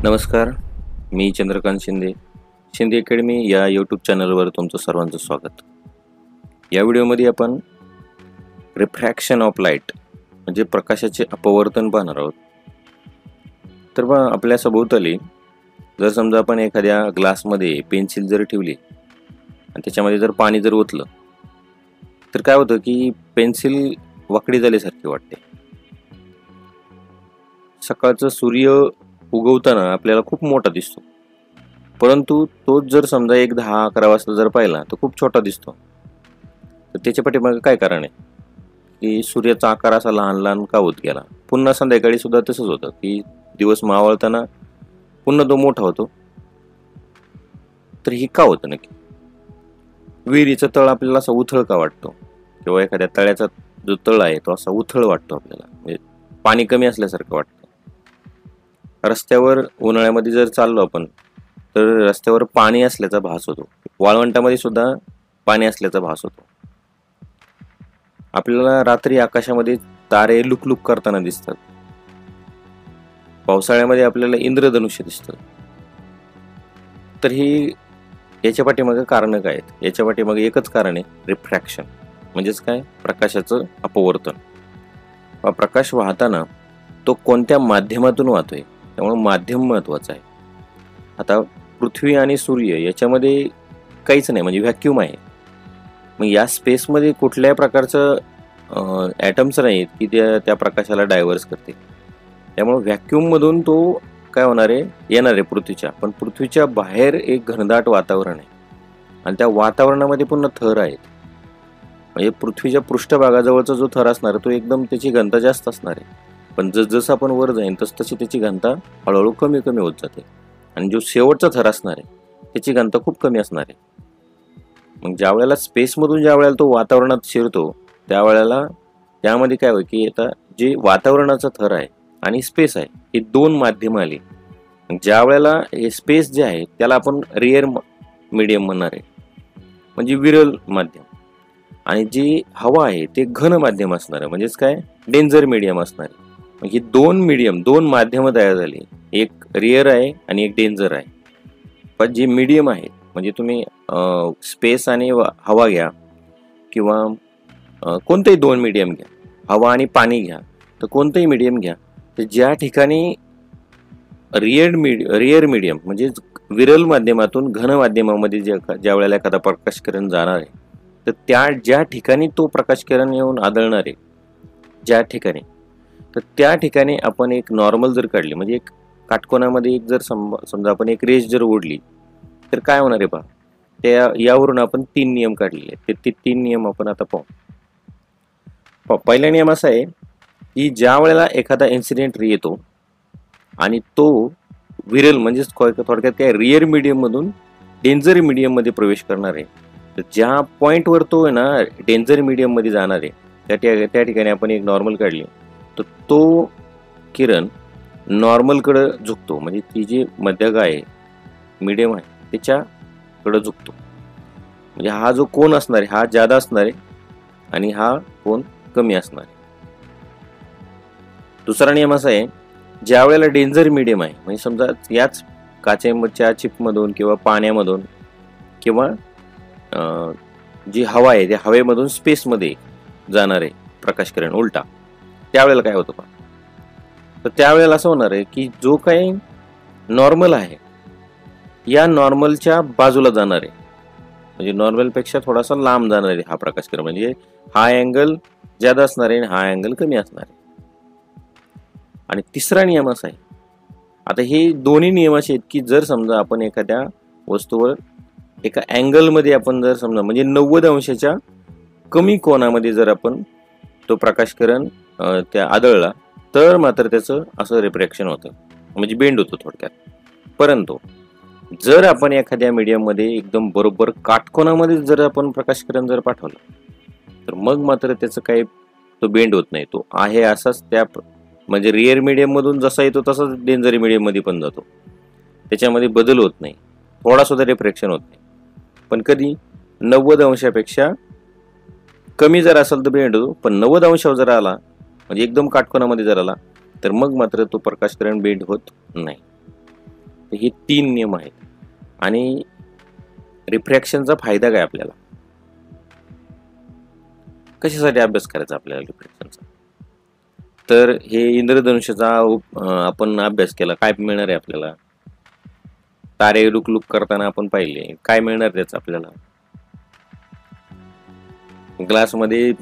नमस्कार. मी चंद्रकांत शिंदे अकॅडमी या यूट्यूब चॅनलवर तुमचं सर्वांचं स्वागत. या व्हिडिओमध्ये आपण रिफ्रॅक्शन ऑफ लाईट म्हणजे प्रकाशाचे अपवर्तन पाहणार आहोत. तर बघा, आपल्या सभोवताली जर समजा आपण एखाद्या ग्लासमध्ये पेन्सिल जर ठेवली आणि त्याच्यामध्ये जर पाणी जर ओतलं तर काय होतं की पेन्सिल वाकडी झाल्यासारखी वाटते. सकाळचं सूर्य उगवताना आपल्याला खूप मोठा दिसतो, परंतु तोच जर समजा 10-11 वाजता जर पाहिला तर खूप छोटा दिसतो. तर त्याच्या पाठीमागे काय कारण आहे की सूर्याचा आकार असा लहान लहान का होत गेला. पुन्हा संध्याकाळी सुद्धा तसंच होतं की दिवस मावळताना पुन्हा तो मोठा होतो. तर हे का होतं नक्की? विहिरीचा तळ आपल्याला असा उथळ का वाटतो, किंवा एखाद्या तळ्याचा जो तळ आहे तो असा उथळ वाटतो आपल्याला, म्हणजे पाणी कमी असल्यासारखं वाटतं. रस्त्यावर उन्हाळ्यामध्ये जर चाललो आपण तर रस्त्यावर पाणी असल्याचा भास होतो. वाळवंटामध्ये सुद्धा पाणी असल्याचा भास होतो. आपल्याला रात्री आकाशामध्ये तारे लुकलुक करताना दिसतात. पावसाळ्यामध्ये आपल्याला इंद्रधनुष्य दिसतं. तर ही याच्या पाठीमागे कारणं काय आहेत? याच्या पाठीमागे एकच कारण आहे, रिफ्रॅक्शन. म्हणजेच काय? प्रकाशाचं अपवर्तन. प्रकाश वाहताना तो कोणत्या माध्यमातून वाहतोय, त्यामुळे माध्यम महत्वाचं आहे. आता पृथ्वी आणि सूर्य याच्यामध्ये काहीच नाही, म्हणजे व्हॅक्यूम आहे. मग या स्पेसमध्ये कुठल्याही प्रकारचं ॲटम्स नाहीत की त्या प्रकाशाला डायव्हर्स करतील. त्यामुळे व्हॅक्यूममधून तो काय होणार आहे, येणार आहे पृथ्वीच्या. पण पृथ्वीच्या बाहेर एक घनदाट वातावरण आहे आणि त्या वातावरणामध्ये पुन्हा थर आहेत. म्हणजे पृथ्वीच्या पृष्ठभागाजवळचा जो थर असणार तो एकदम त्याची घनता जास्त असणार आहे, पण जसं आपण वर जाईन तशी त्याची घनता हळूहळू कमी कमी होत जाते. आणि जो शेवटचा थर असणार आहे त्याची घनता खूप कमी असणार आहे. मग ज्या वेळेला स्पेसमधून ज्या वेळेला तो वातावरणात शिरतो त्यावेळेला त्यामध्ये काय होईल की आता जे वातावरणाचा थर आहे आणि स्पेस आहे हे दोन माध्यम आली. ज्या वेळेला हे स्पेस जे आहे त्याला आपण रिअर मीडियम म्हणणार आहे, म्हणजे विरल माध्यम. आणि जी हवा आहे ते घन माध्यम असणार आहे, म्हणजेच काय, डेंजर मीडियम असणार आहे. ही दोन माध्यम तयार झाली, एक रिअर आहे आणि एक डेंजर आहे. पण जे मीडियम आहे, म्हणजे तुम्ही स्पेस आणि हवा घ्या किंवा कोणतेही दोन मीडियम घ्या, हवा आणि पाणी घ्या, तर कोणतेही मीडियम घ्या, तर ज्या ठिकाणी रिअर मीडियम म्हणजे विरल माध्यमातून घन माध्यमामध्ये ज्या वेळेला एखादा प्रकाशकिरण जाणार आहे तर ज्या ठिकाणी तो प्रकाशकिरण येऊन आदळणार आहे ज्या ठिकाणी, तर त्या ठिकाणी आपण एक नॉर्मल जर काढली, म्हणजे एक काटकोनामध्ये एक जर समजा आपण एक रेष जर ओढली तर काय होणार आहे पहा. यावरून आपण 3 नियम काढलेले आहेत. ते 3 नियम आपण आता पाहू. पहिला नियम असा आहे की ज्या वेळेला एखादा इन्सिडेंट येतो आणि तो विरल म्हणजेच थोडक्यात काय रिअर मीडियम मधून डेंजर मीडियम मध्ये प्रवेश करणार आहे, तर ज्या पॉईंटवर तो आहे ना डेंजर मीडियम मध्ये जाणार आहे त्या ठिकाणी आपण एक नॉर्मल काढली तर तो किरण नॉर्मलकडे झुकतो. म्हणजे ती जी मध्यक आहे, मीडियम आहे, त्याच्याकडे झुकतो. म्हणजे हा जो कोन असणार आहे हा जादा असणार आहे आणि हा कोन कमी असणार आहे. दुसरा नियम असा आहे, ज्या वेळेला डेंजर मीडियम आहे, म्हणजे समजा याच काचेच्या चिपमधून किंवा पाण्यामधून किंवा जी हवा आहे त्या हवेमधून स्पेसमध्ये जाणार आहे प्रकाशकिरण उलटा, त्यावेळेला काय होतं पहा. तर त्यावेळेला असं होणार आहे की जो काही नॉर्मल आहे या नॉर्मलच्या बाजूला जाणार आहे, म्हणजे नॉर्मलपेक्षा थोडासा लांब जाणार आहे हा प्रकाशकिरण. म्हणजे हा अँगल जादा असणार आहे आणि हा अँगल कमी असणार आहे. आणि तिसरा नियम असा आहे, आता हे दोन्ही नियम असे आहेत की जर समजा आपण एखाद्या वस्तूवर एका अँगलमध्ये आपण जर समजा म्हणजे 90 अंशाच्या कमी कोनामध्ये जर आपण तो प्रकाशकिरण त्या आदळला तर मात्र त्याचं असं रिफ्रॅक्शन होतं, म्हणजे बेंड होतो थोडक्यात. परंतु जर आपण एखाद्या मीडियममध्ये एकदम बरोबर काटकोनामध्ये जर आपण प्रकाशकिरण जर पाठवलं तर मग मात्र त्याचं काही तो बेंड होत नाही. तो आहे असाच त्या म्हणजे रिअर मीडियम मधून जसा येतो तसाच डेंजर मीडियम मध्ये पण जातो. त्याच्यामध्ये बदल होत नाही, थोडा सुद्धा रिफ्रॅक्शन होत नाही. पण कधी 90 अंशापेक्षा कमी जर असेल तर बेंड होतो, पण 90 अंशावर जर आला म्हणजे एकदम काटकोनामध्ये जर आला तर मग मात्र तो प्रकाशकिरण बेंड होत नाही. तर हे 3 नियम आहेत. आणि रिफ्रॅक्शनचा फायदा काय आपल्याला, कशासाठी अभ्यास करायचा आपल्याला रिफ्रॅक्शनचा, तर हे इंद्रधनुष्याचा आपण अभ्यास केला, काय मिळणार आहे आपल्याला, तारे लुक करताना आपण पाहिले, काय मिळणार त्याचं आपल्याला. ग्लासमध्ये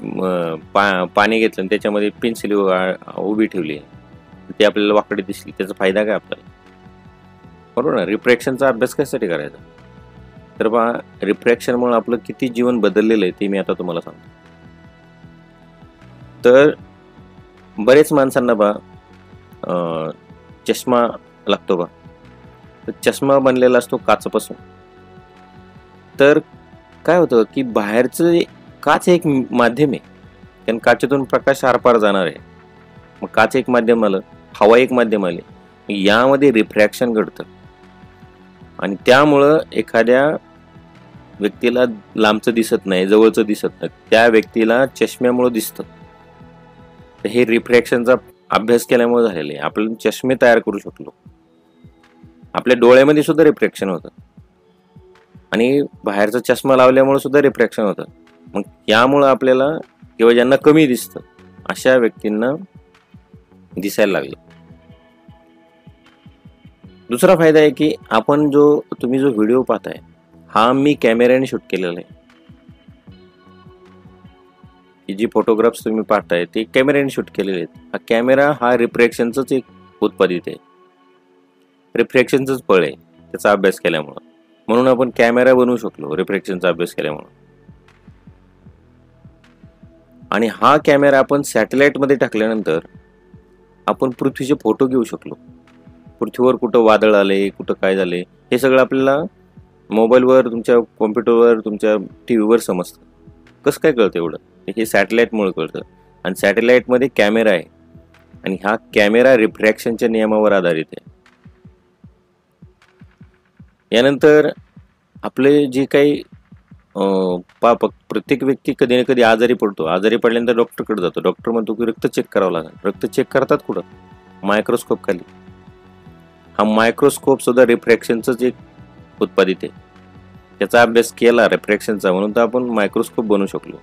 पाणी घेतलं आणि त्याच्यामध्ये पेन्सिल उभी ठेवली, ती आपल्याला वाकडी दिसली, त्याचा फायदा काय आपल्याला, बरोबर ना. रिफ्रॅक्शनचा अभ्यास कशासाठी करायचा, तर पहा रिफ्रॅक्शनमुळे आपलं किती जीवन बदललेलं आहे ते मी आता तुम्हाला सांगतो. तर बरेच माणसांना पहा चष्मा लागतो बा, तर चष्मा बनलेला असतो काचपासून. तर काय होतं की बाहेरचं काच एक माध्यम आहे, कारण काचेतून प्रकाश आरपार जाणार आहे. मग काच एक माध्यम आलं, हवा एक माध्यम आली, यामध्ये रिफ्रॅक्शन घडतं आणि त्यामुळं एखाद्या व्यक्तीला लांबचं दिसत नाही, जवळचं दिसत नाही, त्या व्यक्तीला चष्म्यामुळे दिसतं. तर हे रिफ्रॅक्शनचा अभ्यास केल्यामुळे झालेलं आहे. आपण चष्मे तयार करू शकलो, आपल्या डोळ्यामध्ये सुद्धा रिफ्रॅक्शन होतं आणि बाहेरचा चष्मा लावल्यामुळे सुद्धा रिफ्रॅक्शन होतं. मग यामुळं आपल्याला किंवा ज्यांना कमी दिसतं अशा व्यक्तींना दिसायला लागलं. दुसरा फायदा आहे की आपण तुम्ही जो व्हिडिओ पाहताय हा मी कॅमेऱ्याने शूट केलेला आहे. जी फोटोग्राफ्स तुम्ही पाहताय ते कॅमेऱ्याने शूट केलेले आहेत. हा कॅमेरा हा रिफ्रॅक्शनचंच एक उत्पादित आहे, रिफ्रॅक्शनचंच फळ आहे त्याचा अभ्यास केल्यामुळं. म्हणून आपण कॅमेरा बनवू शकलो रिफ्रॅक्शनचा अभ्यास केल्यामुळं. आणि हा कॅमेरा आपण सॅटेलाइटमध्ये टाकल्यानंतर आपण पृथ्वीचे फोटो घेऊ शकलो. पृथ्वीवर कुठं वादळ आले, कुठं काय झाले, हे सगळं आपल्याला मोबाईलवर, तुमच्या कॉम्प्युटरवर, तुमच्या टीव्हीवर समजतं. कसं काय कळतं एवढं, हे सॅटेलाइटमुळे कळतं. आणि सॅटेलाइटमध्ये कॅमेरा आहे आणि हा कॅमेरा रिफ्रॅक्शनच्या नियमावर आधारित आहे. यानंतर आपले जे काही प्रत्येक व्यक्ती कधी ना कधी आजारी पडतो. आजारी पडल्यानंतर डॉक्टरकडे जातो. डॉक्टर म्हणतो की रक्त चेक करावं लागेल. रक्त चेक करतात कुठं, मायक्रोस्कोप खाली. हा मायक्रोस्कोप सुद्धा रिफ्रॅक्शनचंच एक उत्पादित आहे. त्याचा अभ्यास केला रिफ्रॅक्शनचा, म्हणून तर आपण मायक्रोस्कोप बनवू शकलो,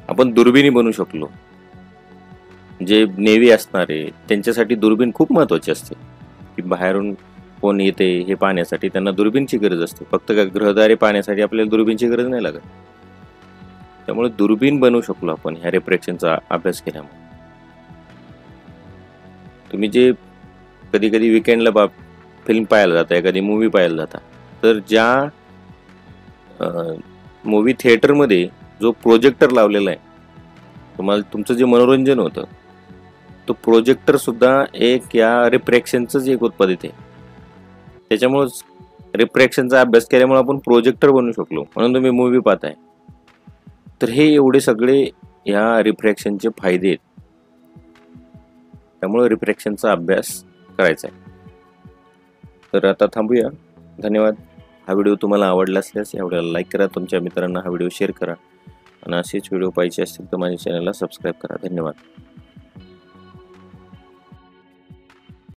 आपण दुर्बिणी बनवू शकलो. जे नेव्ही असणारे त्यांच्यासाठी दुर्बीण खूप महत्वाची असते, की बाहेरून कोण येते हे पाहण्यासाठी त्यांना दुर्बीणची गरज असते. फक्त ग्रहदारे पाहण्यासाठी आपल्याला दुर्बीणची गरज नाही लागत. त्यामुळे दुर्बीण बनवू शकलो आपण ह्या रिफ्रॅक्शनचा अभ्यास केल्यामुळे. तुम्ही जे कधी कधी विकेंडला फिल्म पाहायला जाता, एखादी मूवी पाहायला जाता, तर ज्या मूवी थिएटरमध्ये जो प्रोजेक्टर लावलेला आहे, तुम्हाला तुमचं जे मनोरंजन होतं, तो प्रोजेक्टर सुद्धा एक या रिफ्रॅक्शनचंच एक उत्पादित आहे. त्याच्यामुळेच रिफ्रॅक्शनचा अभ्यास केल्यामुळे आपण प्रोजेक्टर बनवू शकलो, म्हणून तुम्ही मूवी पाहताय. तर हे एवढे सगळे या रिफ्रॅक्शनचे फायदे आहेत. त्यामुळे रिफ्रॅक्शनचा अभ्यास करायचा आहे. तर आता थांबूया. धन्यवाद. हा व्हिडिओ तुम्हाला आवडला असल्यास या व्हिडिओला लाईक करा, तुमच्या मित्रांना हा व्हिडिओ शेअर करा आणि असेच व्हिडिओ पाहिजे असतील तर माझ्या चॅनलला सबस्क्राईब करा. धन्यवाद.